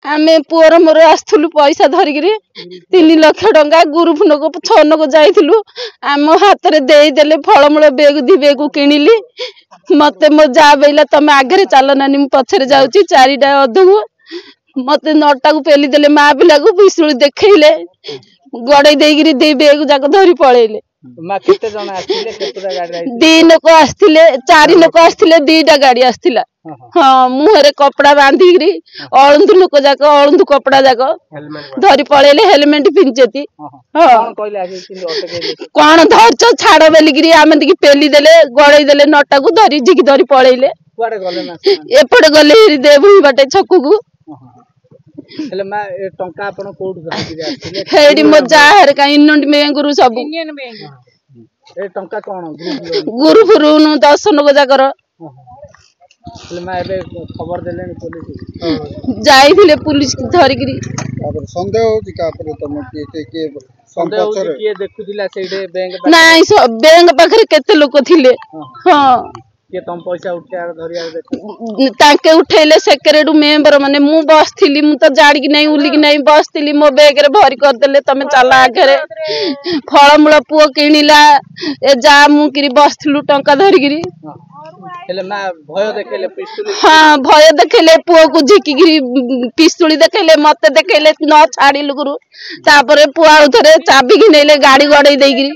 आमे पुअर मोर आसलु पैसा धरिकी 3 लाख टंका ग्रुप लोक 6 लोक जाइलु आम हाथ में देदेले फलमूल बेग 2 बेग किणिली मत मो जा बेला तुम आगे चल नानी मु पछरे जाऊँगी 4टा अधु मत 9टा को पेली देले माँ पिला को पिस्तुल देखले गड़े देगिरी 2 बेग जाक धरी पळेले। माँ केते जण आस्थिले केतेटा गाड़ी आइले 2 लोक आस्थिले 4 लोक आस्थिले 2टा गाड़ी आस्थिला। हाँ मुहरे कपड़ा बांधिकी अळंदु लोक जाक अळंदु कपड़ा जाक धरी पळेले हेलमेट पिंचती। हाँ कौन धरछ छाड़ बेलिकी आमे दिकी पेली देले गड़े देले 9टा को धरी जिकी धरी पळेले एपटे गले देवही बाटे छकु को हेले मा ए टंका आपण कोड धरती आस्थिले हेडी मो जाहर का इंडियन बैंक रु सब ए टंका कोन ग्रुप रु 10 लोक जाकर हेले मा एबे खबर देलेनी पुलिस जाइथिले पुलिस धरिकी संदेह होची का पर तम के संदेह होची के देखुदिला सेडे बैंक नाही बैंक पाखरे केते लोक थिले। हां के तम पैसा उठार धरिया देख ताके उठेले सेक्रेटरी मेंबर माने मु बसथिली मु तो जाड़ी की नहीं उली की नहीं बसथिली मो बैग रे भरी कर देले तमे चला आगे फलमूल पुओ किनिला ए जा मु किरी बसथिलु टंका धरिकी हेले मा भय देखेले पिस्तुल हाँ भय देखेले पुओ को झिकी पिस्तुली देखेले मते देखेले न छाड़ी लुगुरु तापरे पुआ उथरे चाबी की नेले गाड़ी गड़े देगिरी।